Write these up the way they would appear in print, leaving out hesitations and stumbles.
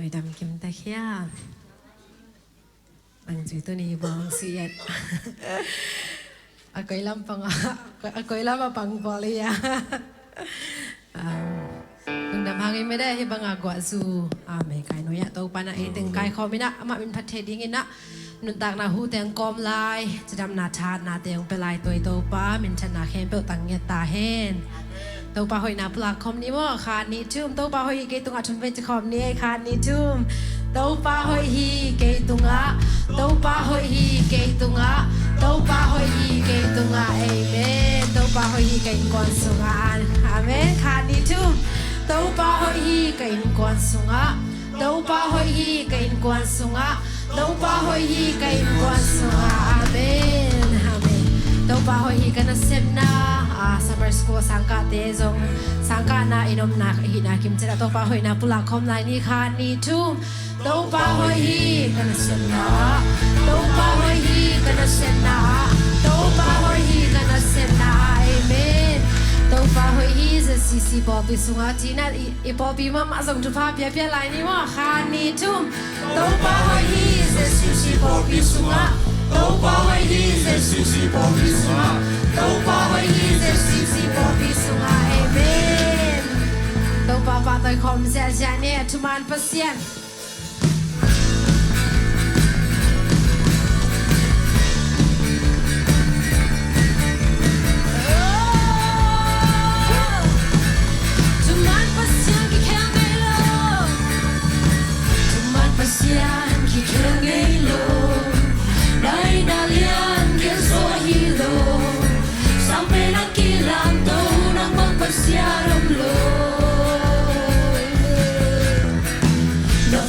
อยดำกิมตะเคียบางจุดตัวนี้บางเสียดอากอยลำปังอากอยลำมาปังบอลียลุงดำหางไม่ได้ให้บางอากวาซูไม่ไกลน้อยอะตัวปานะตึงไกลคอไม่นะมาเป็นพัดเทดิ้งนะนุนตากนาหูเตียงกอมลายจะดำนาชาดนาเตียงไปลายตัวป้าเป็นชนะแค้นเปิดตังเงตาเฮนตัวป้าหอยนาปลาคอมนี้ว่าขาดนี้ชุ่มตัวป้าหอยเกตุงอาชมเป็นจะคอมนี้ขาดนี้ชุ่มตัวป้าหอยฮีเกตุงะตัวป้าหอยฮีเกตุงะตัวป้าหอยฮีเกตุงะเอเมนตัวป้าหอยฮีเกนกวนสุงะอาเมนขาดนี้ชุ่มตัวป้าหอยฮีเกนกวนสุงะตัวป้าหอยฮีเกนกวนสุงะตัวป้าหอยฮีเกนกวนสุงะอาเมนอาเมนตัวป้าหอยฮีกันเซมนาsummer school สังกัดเตจงสังกัดนาอินอมนาหินาคิมเจระตัวป้าหอยนาปุลาคอมไลนี่ขานี่ทุ่มตัวป้าหอยฮีกันเซมนาตัวป้าหอยฮีกันเซมนาตัวป้าหอยฮีกันเซมนาเอเมนตัวป้าหอยฮีจะซีซีบอบิสุงาจีน่าอีบอบิมามาส่งจุภาพเพียไลนี่ว่าขานี่ทุ่มตัวป้าหอยฮีจะซีซีบอบิสุงาตัวป้าหอยฮีจะซีซีบอบิสุงาตัวป้าหอยฮีจะซีซีบอบิสุงาเอเมนตัวป้าป้าตัวคอมเสียใจเนี่ยทุมันเปอร์เซ็นต์Pasian kita ngelo, dari dalian kita sohilo, sampai nak kilang tu nak berpasiaram lo. No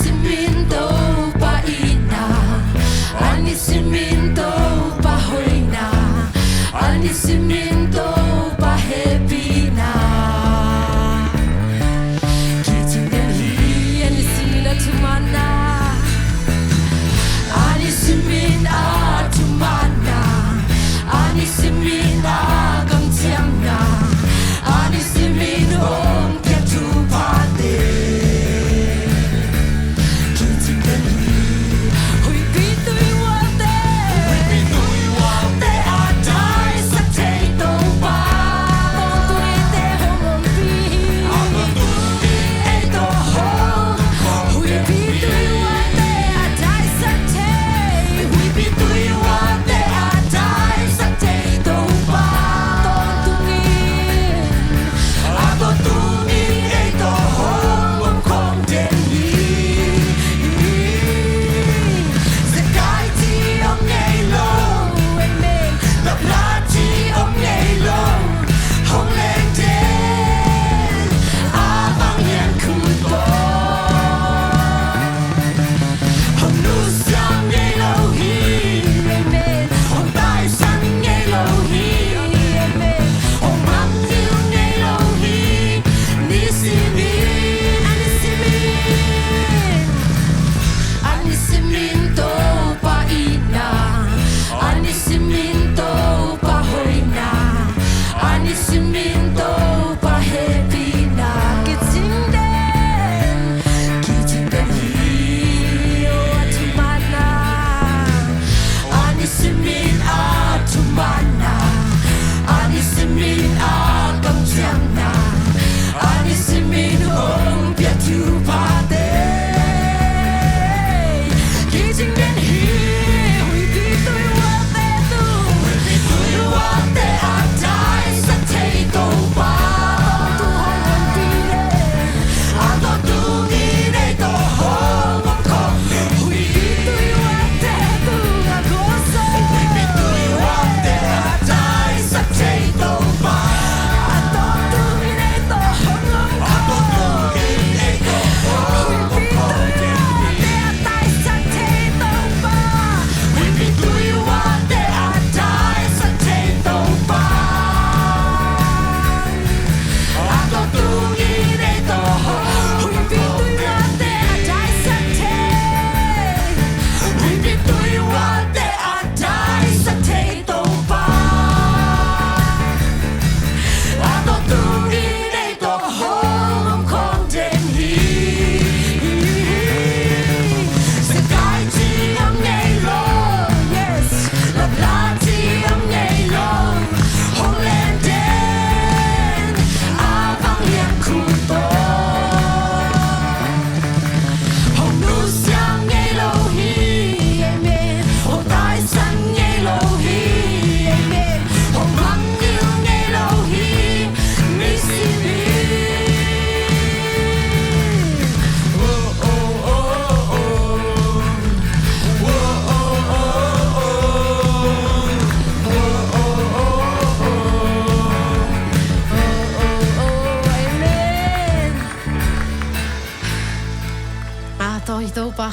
Anisiminto pa ina, anisiminto pa hoina, anisiminto pa hepina. Kitingeli anisina tumana, anisimin atumana, anisimin agamtiamna, anisimin om piatupate.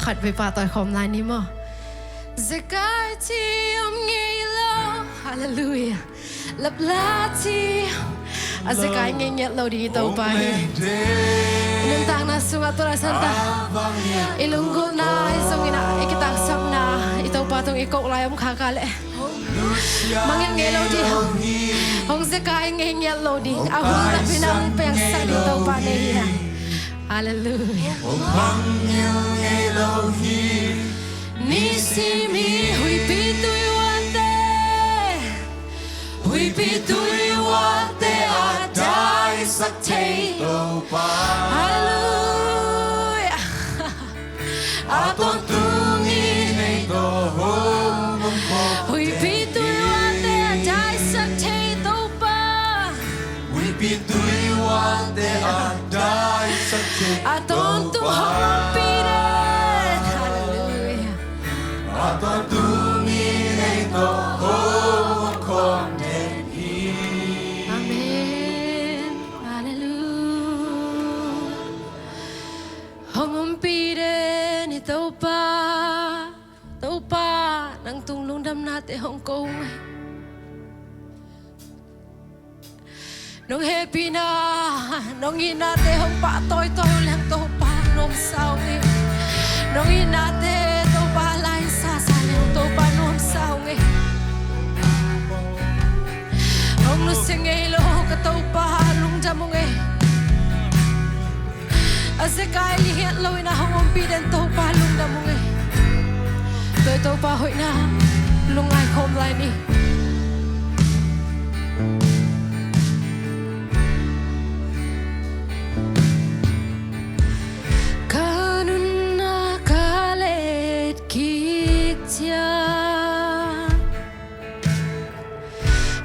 Khát về bà tôi khom lại ní mò. Zakai ti om nghe lo, hallelujah. Lấp lá ti, zakai nghe nhẹ lo đi tàu bay. Nên tang na sungat tora santa, lunggulhna, songina, ikitang samna, itau patong ikok layam kakale. Mangin nghe lo đi, hong zakai nghe nhẹ lo đi, ahul na pinang pang sa đi tàu bay này. Hallelujah. Nisimi hui pitui wate adai sakte. Hallelujah. Aton tungi nei do hom hui pitui wate adai sakte topa. Hui pitui wate adai sakte. Aton tu hom piret. Hallelujah. Aton tungi nei do hom kon. Hong pire Topa nang tung lungdam nate Hong Kong nong happy na nong inate Hong pa toy lang Topa nom sao nge nong inate Topa lai sa lang Topa nom sao nge Hong nu singelo ka Topa lungdam nge ase kai li hiat loi na Hong pi den Topa lungdam nge tôi Topa hội na lung ai khom lai ni kanun na kalet kitya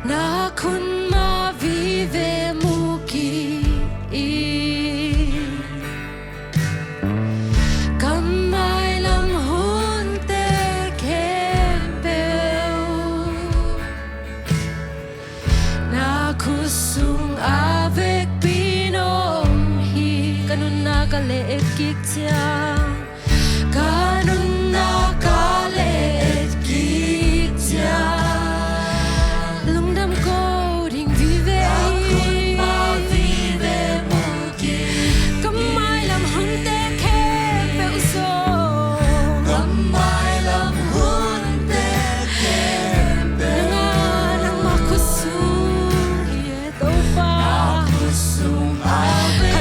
na kun ma vive muki Kalet kitya kanun na kalet kitya lungdam ko ding vive nakun ma vive muki kamay lam hunte ke pe uso kamay lam hunte ke pe nang makusung ye Topa makusung ave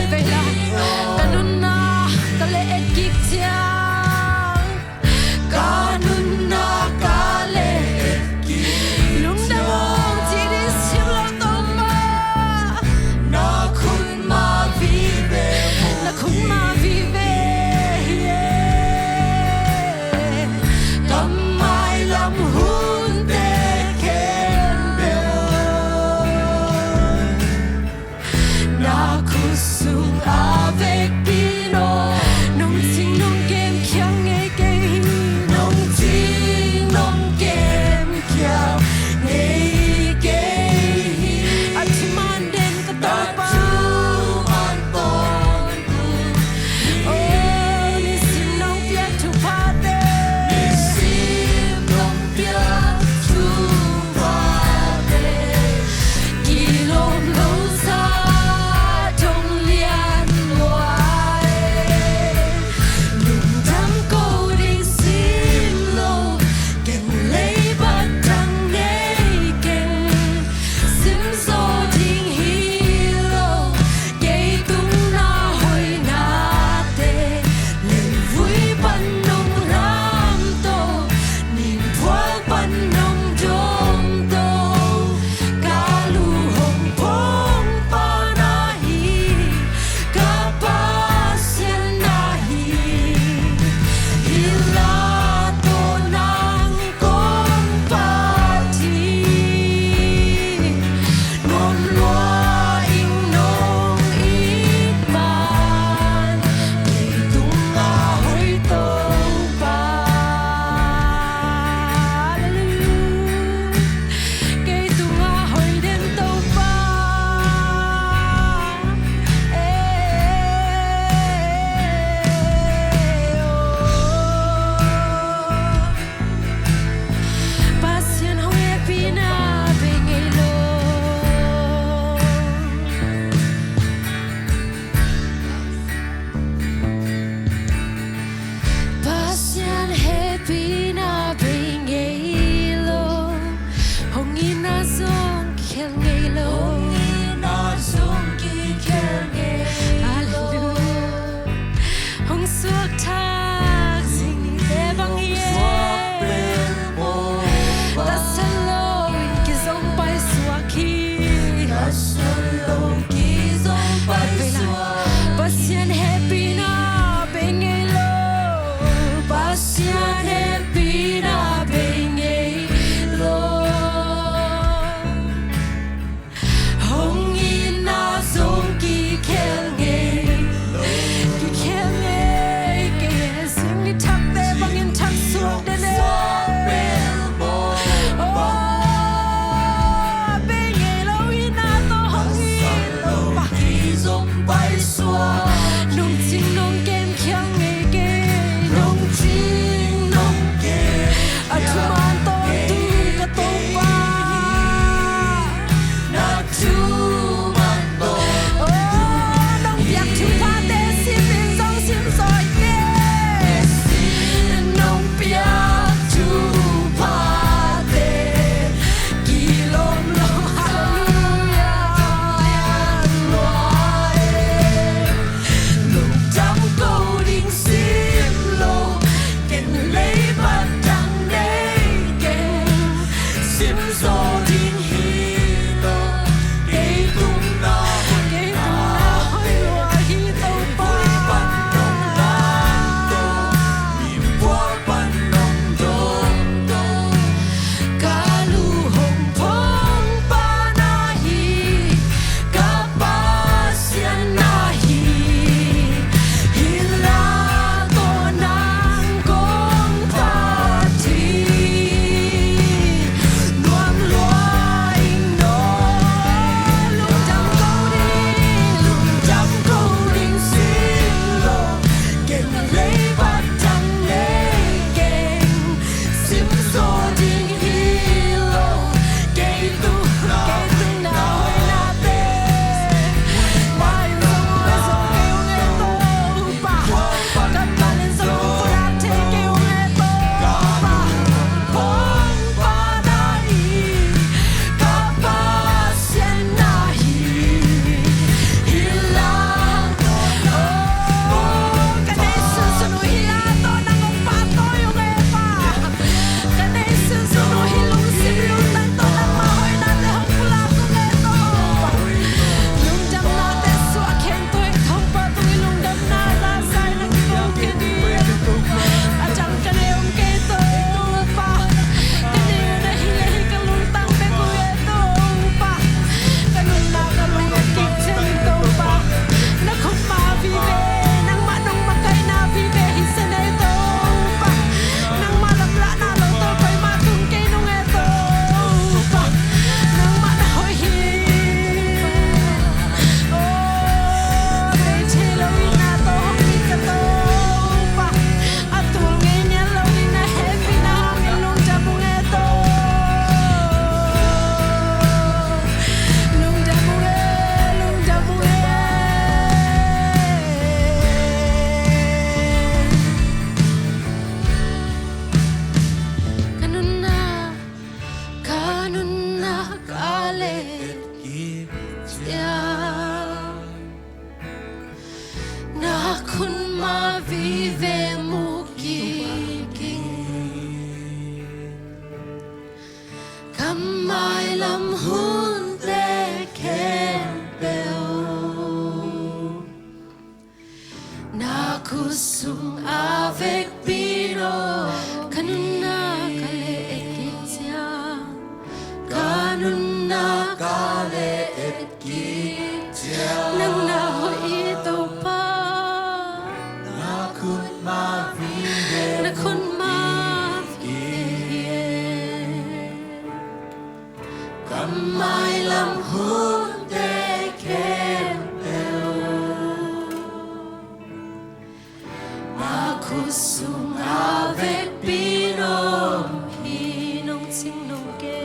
sung avec binom hi nong ching nong ke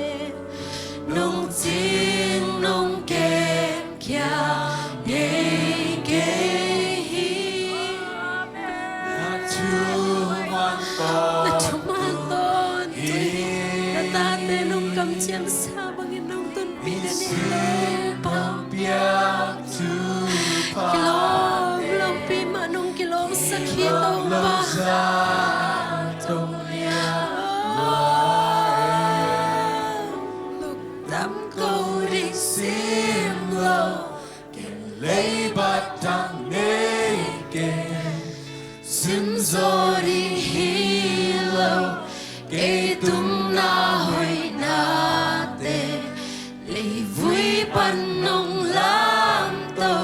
nong ching nong ke kya ye ke hi na chu man ton na ta te nong kam chiang sa bangin nong ton pi de ni lo kilom long pi ma nong kilom sakhi tong ba lúc đắm câu đi sim lâu lấy bát đằng nê kê sim gió đi hi lâu kê tung na hồi na tê lấy vui pan nong lam tô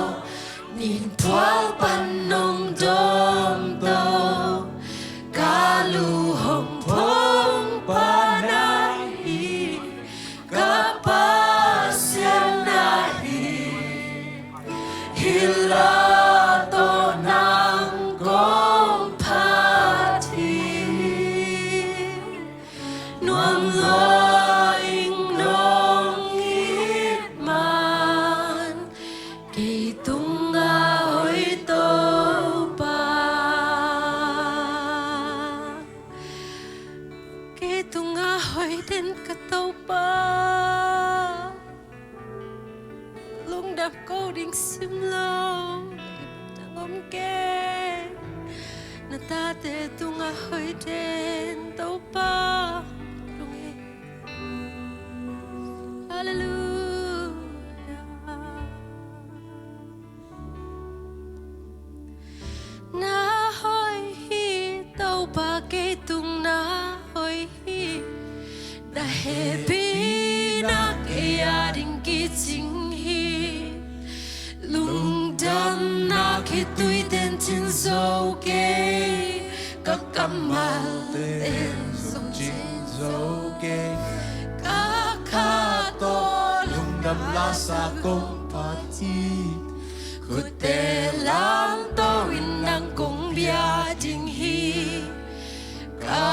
nhìn thoáng pan nong đom tô ca lu hồng phong pa nai ca pa sian nai hila to nang gom pa thi nuông lo ing nong ít man kỳ tung nga hoi tô pa kỳ tung nga hoi đến cả tô pa lungdam câu đinh sim lâu đang ôm kê na ta te tung nga hoi đến tô pa lung e hallelujah na hoi hi tô pa kê tung na hoi hi da happy na ke ya ding ki ching hi lungdam na ke tui ten chin zo ke ka kamal ten zo chin dấu kê ka kha to lungdam la sa công pa chi khu te lam to in nang kong bia ding hi ka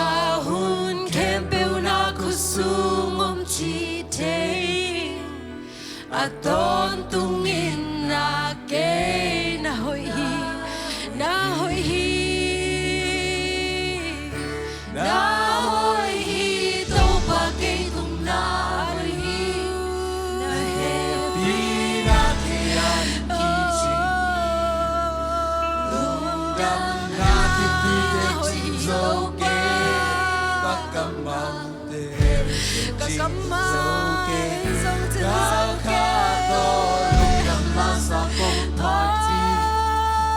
hun kem peu na khu sung om chi te a ton tung in na ke na hoi hi na hoi hi na hoi hi to pa ke tung na hoi hi na happy na ke an ki chi lungdam na ki pi de chi zo kê ka kamal te ka chi kama zo kê zo chân ka zo kha to lungdam la sa công pa chi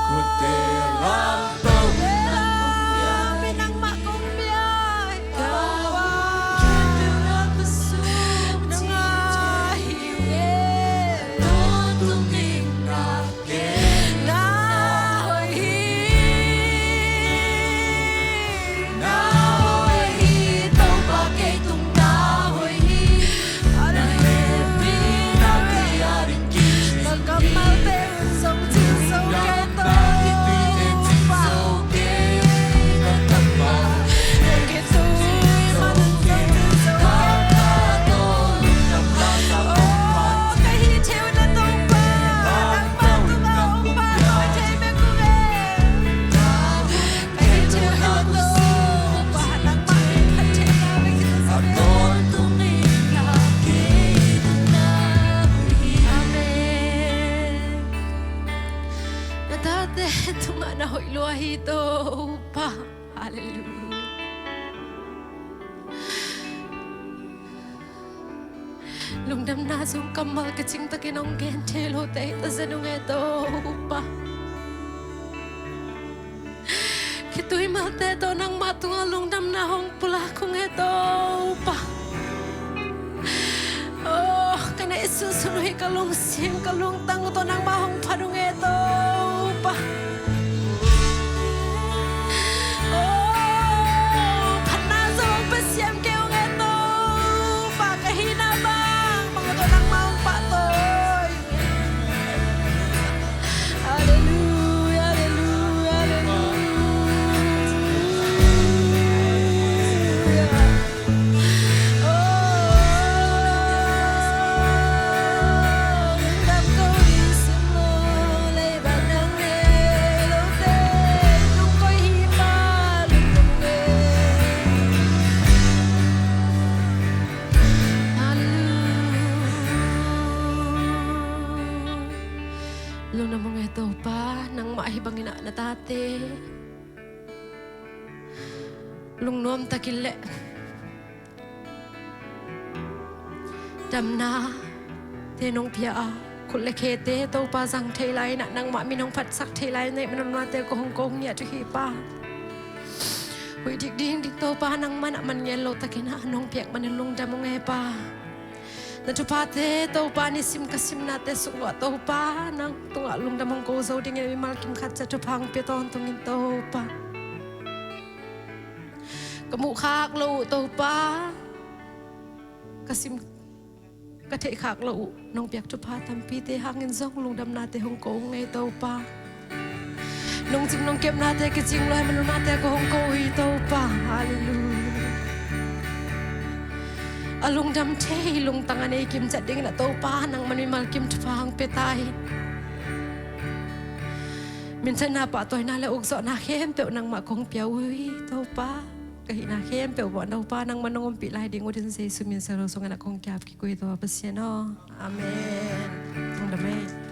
ku te lam to Pinang makumbiyay kawa nang ahiwe tuming na ke na hoi na hi tong pa ke tung na hoi hi ara he pi na ke yarin ki chi kamal pe song chin so ke to pa ke tu Hallelujah. Lungdam na sung kamal ka ching ta kinong gen telo te ta zanung eto pa kitui mal te to nang matunga lungdam na hong pula kung eto pa oh kana isusunuhi kalung sim kalung tang to nang mahong padung eto pa Hallelujah, hallelujah, hallelujah. bangin na tate lungnom takile damna tenong pia kulle khete to pa sang thailai na nang ma minong phat sak thailai nei manon ma te ko Hong Kong nya tu hi pa hui dik ding dik to pa nang man man ngel lo takina nong piak man lungdam nge pa na tu pa te to pa ni sim kasim na te su wa to pa nang tunga lungdam Hong Kong zo ding mi mal kim khat cha tu phang pe ton tungin to pa kamu khak lo to pa kasimกะเทขากเราน้องเปียกจุพาทำปีเตหางเงินซ่องลุงดำนาเตฮ่องกงไงเต้าป้าน้องจิงน้องเก็บนาเตกจิงลอยมันนาเตก็ฮ่องกงอีเต้าป้าฮาเลลูยาลุงดำเทลุงตังอันเอกิมจัดดิ้งนะเต้าป้านังมันมีมากิมจุพางเปตายมินชนะป่าตัวน่าและอกสอนาเข้มเปียวนังมาคงเปียวเต้าป้ากะหินาเข้มเปียวบ่เต้าป้านังมันนงปีลายดิ้งวันเซซุมินเซโรสงอาณาคงแกบกิกุยตัวเปเซียนออาเมนตรงดำเม